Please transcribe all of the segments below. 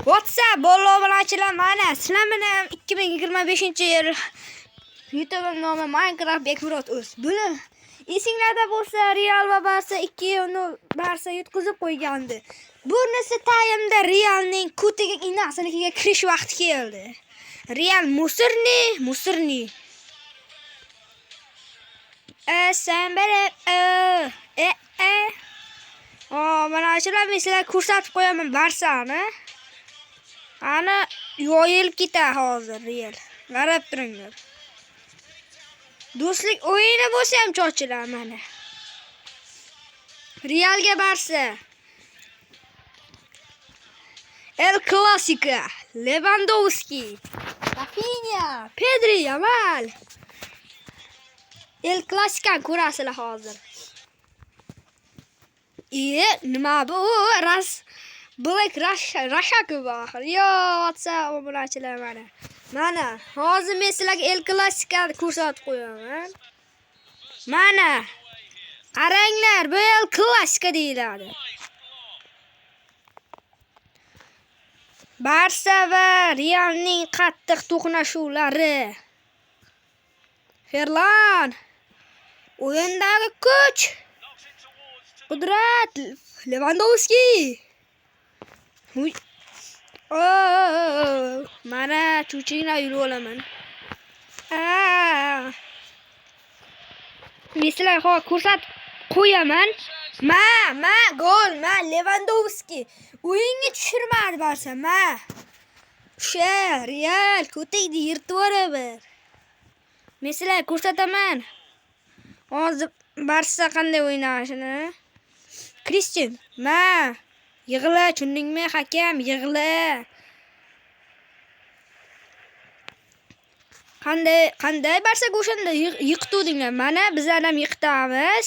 WhatsApp bo'lovichilar mana sizlar bilan 2025-yil YouTube nomi Minecraft Bekmurod o'z. Buni esinglarda bo'lsa Real va Barsa 2-0 Barsa yutqizib qo'ygandi. Bunisi taymda Realning kutiga inaqsinikiga kirish vaqti keldi. Real Musirni. Sen bere mana shular sizlarga ko'rsatib qo'yaman Barsani. Ana yoyilib ketadi hozir Real. Qarab turinglar. Do'stlik o'yini bo'lsa ham cho'chilar mana. Realga Barsa. El Clasico. Lewandowski. Rafinha, Pedri, Yamal. El Clasico ko'rasizlar hozir. Nima bu? Black Rashakova. Yo, WhatsApp obunachilar mana. Mana, hozir men sizlarga El Clasico'ni ko'rsatib qo'yaman. Mana. Qaranglar, bu El Clasico deyiladi. Barsa va Realning qattiq to'qnashuvlari. Ferlan. O'yindagi kuch. Qudrat. Lewandowski. Mana chuchinglar yurib olaman. Mislar ko'rsatib qo'yaman. Gol, Lewandowski. O'yinga tushirmadi Barsa, Real ko'taydi yirtib yuboradi. Mislar ko'rsataman. Hozir Barsa qanday o'ynashini. Cristian, yig'la, tushundingmi hakam, yig'la. Qanday Barsa o'shanda yiqituvdinglar. Mana bizlar ham yiqitamiz.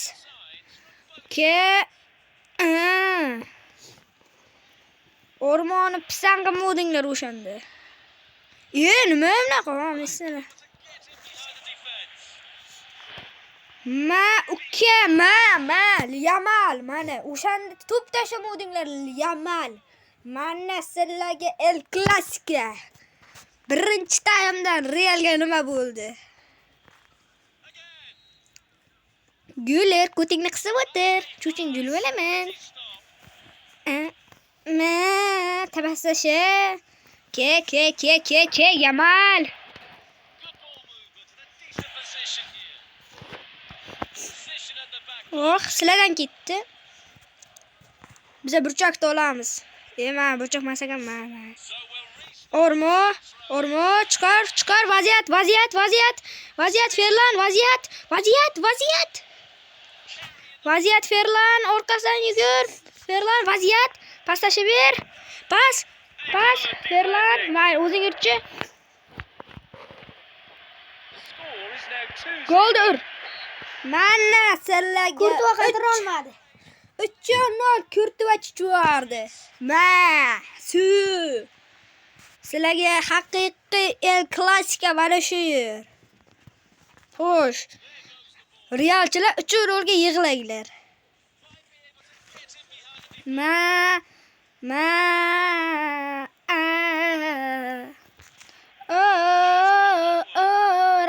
O'rmonni pisang qilmovdinglar o'shanda. Nima bunaqa qilamiz? Yamal, mana o'shanda to'p tashlamovdinglar Yamal. Mana sizlarga El Clasico. Birinchi taymdan Realga nima bo'ldi? Güler ko'tingni qisib o'tir. Chuching julib olaman. Tabassasha. Ke Yamal. Sizlardan ketdi. Biz burchakda olamiz. Men burchak emas ekan, Ormo, chiqar, vaziyat, Ferlan, vaziyat, Ferlan, orqasidan yugur, Ferlan, vaziyat, pas tashlab ber, pas, Ferlan, o'zing yurchi. Gol ur. Mana sizlarga Kurtuva qaytara olmadi. 3-0 Kurtuva chiqardi. Sizlarga haqiqiy El Clasico mana shu yer. Xo'sh. Realchilar 3-0 yig'langlar.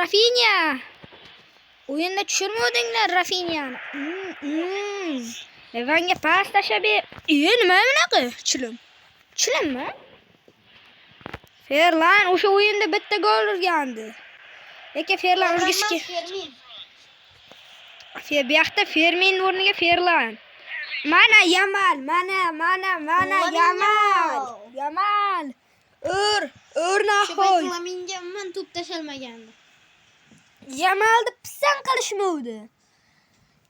Rafinha. O'yinda tushirmadinglar Rafinhani. Levanga pas tashlab ber. Nima bunaqa? Chilimmi? Ferlan o'sha o'yinda bitta gol urgandi. Lekin Ferlan urgisi bu yoqda Fermin o'rniga Ferlan. Mana Yamal, Yamal. Nahoy. Menga umuman to'p tashalmagandi. Yamalni pisand qilishmovdi.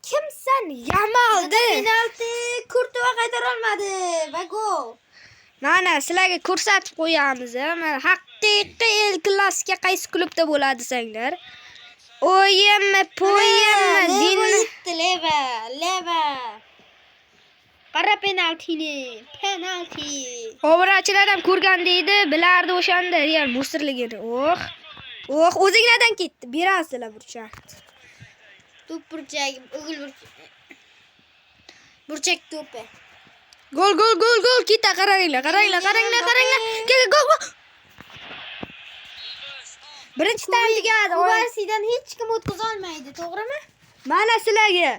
Kimsan Yamalni? Penalti Kurtuva qaytara olmadi va gol. Mana sizlarga ko'rsatib qo'yamiz. Mana haqiqiy El Clasico qaysi klubda bo'ladi desanglar. O'yinmi, po'yinmi, Leva. Qara penalti. Obrachilar ham ko'rgan deydi, bilardi o'shanda Real Musirligini. O'zinglardan ketdi. Berasizlar burchak. To'p burchak, o'g'il burchak to'pi. Gol. Kita qaranglar. Gol. Birinchi taym tugadi. Uvarsidan hech kim o'tkaza olmaydi, to'g'rimi? Mana sizlarga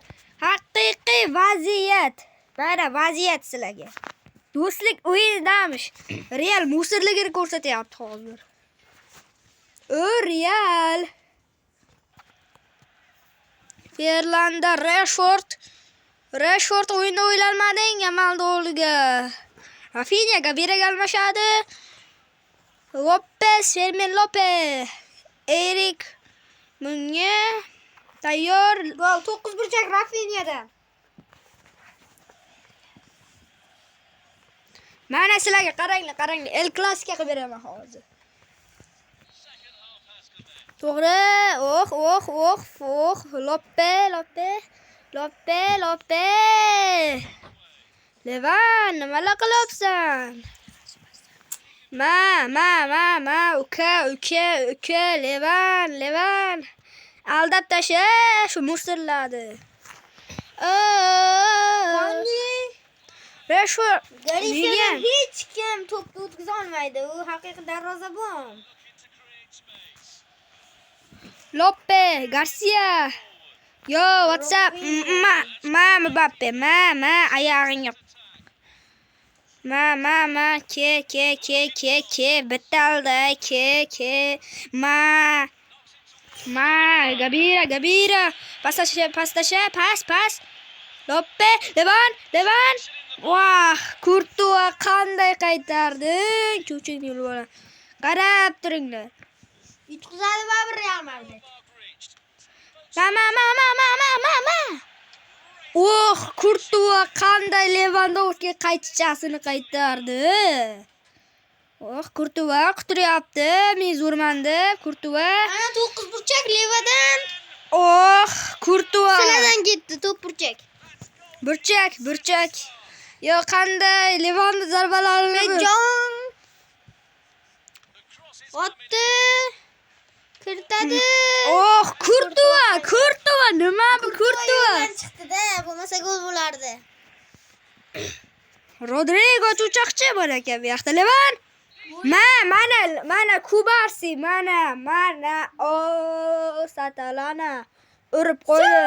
haqiqiy vaziyat. Mana vaziyat sizlarga. Do'stlik o'yinidamish. Real musirligini ko'rsatyapti hozir. Real. Fernando Rashford o'yinda o'ylanmading, amaldoriga. Rafinha Gabiraga almashadi. Fermin Lopez. Erik bunga tayyor. Gol 9 burchak Rafinhadan. Mana sizlarga qaranglar. El Clasico qilib beraman hozir. To'g'ri. Lopez. Levan, nimalar qilyapsan? Uka, Levan. Aldab tasha, shu musirladi. Rashford. Garisiyadan hech kim to'pni o'tkaza olmaydi. U haqiqiy darvozabon. Lopez, Garcia. Yo, WhatsApp. Mbappe. Ayog'ing yo'q. Ke. Bitalda. Ke. Gabira. Pas. Lopez, Levan. Vah, Kurtuva qanday qaytardi? Cho'chib yo'l bola. Qarab turinglar. Yutqizadi baribir Real Madrid. Kurtuva qanday Lewandowskiga qaytishasini qaytardi. Kurtuva quturyapti. Men zo'rman deb Kurtuva. Ana 9 burchak Levadan. Kurtuva. Sizlardan ketdi 9 burchak. Burchak. Yo, qanday Levanda zarbalarini Jon. Otdi. Kiritadi. Kurtuva, nima bu Kurtuva? Chiqdi-da, bo'lmasa gol bo'lardi. Rodrigo cho'chaqchi bor ekan bu yoqda. Levan. Mana Kubarsi, mana. Satalana. Urib qo'ydi.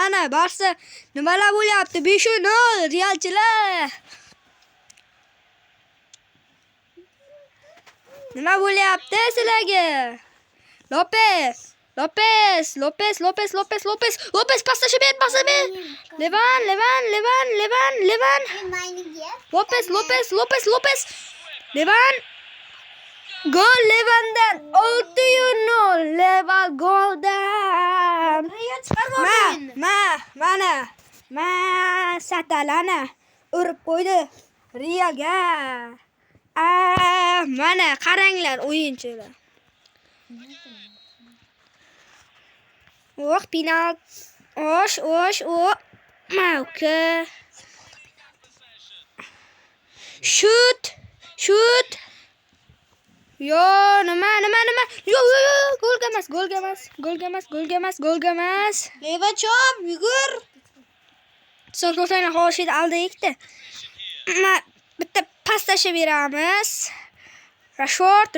Mana. Barsa nimalar bo'lyapti? 5-0 Realchilar. Nima bo'lyapti sizlarga? Lopez. Pastasha ber. Levan. Lopez. Levan. Gol Levandan 6-0. Levan goldan. Mana. Satalana urib qo'ydi Realga. Mana qaranglar o'yinchilar. Penalt. Mauka. Shoot. Yo, nima. Yo, golga emas. Levachom, yugur. So'ng to'xtanglar, xo'sh alda ikkita. Bitta pas tashlab beramiz. Rashford.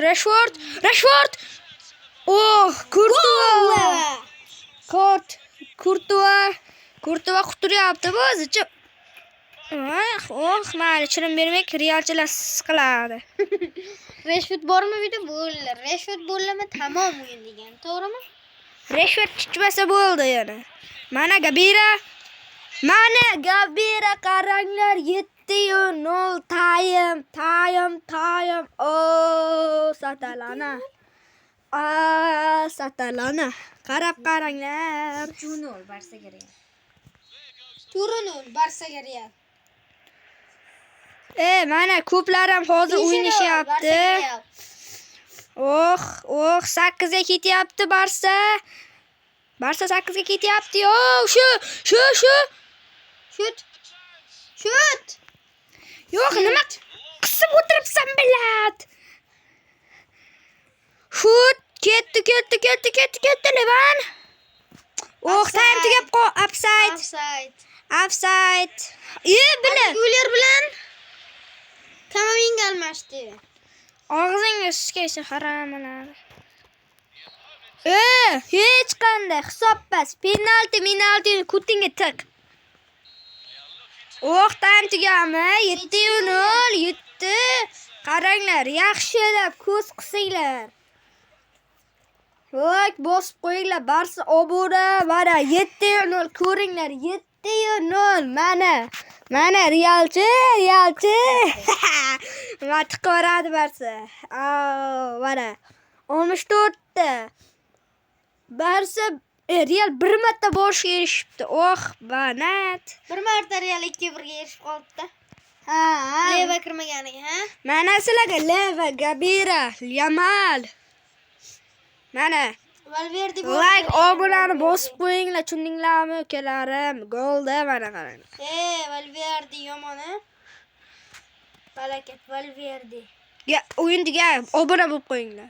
Kurtuva quturyapti bu o'zicha. Mayli, chirim bermak Realchilar siqiladi. Rashford bormi bu yerda? Bo'ldi. Rashford bo'ldimi tamom o'yin degan, to'g'rimi? Rashford chiqmasa bo'ldi yana. Mana Gabira qaranglar 7-0 time. Satalana. Qaranglar. 2-0 Barsaga Real. 2-0 Barsaga Real. Mana ko'plar ham hozir o'ynashyapti. 8 ga ketyapti Barsa. Barsa 8 ga ketyapti. Yo, shu. Shut. Yo'q, nima qisib o'tiribsan bilat. Shut. Ketdi Levan. Time tugab qol. Offside. Offside. Bile. Güler bilan Kamavinga almashdi. Og'zingga shishkaysa haramalar. Hech qanday hisobpas. Penalti kutinga tiq. O'qdan tugami? 7-0 7. Qaranglar, yaxshilab ko'z qisinglar. Like bosib qo'yinglar. Barsa obuna. Mana 7-0 ko'ringlar. 7-0. Mana Realchi. Mati qo'radi Barsa. Mana 64 ta. Barsa Real bir marta boshga erishibdi. Banat. Bir marta Real 2-1 ga erishib qoldi-da. Leva kirmaganiga, ha? Mana sizlarga Leva, Gabira, Yamal. Mana Valverde like obunani bosib qo'yinglar, tushundinglarmi ukalarim? Golda mana qaranglar. Valverde yomon, ha? Barakat Valverde. O'yindiga obuna bo'lib qo'yinglar.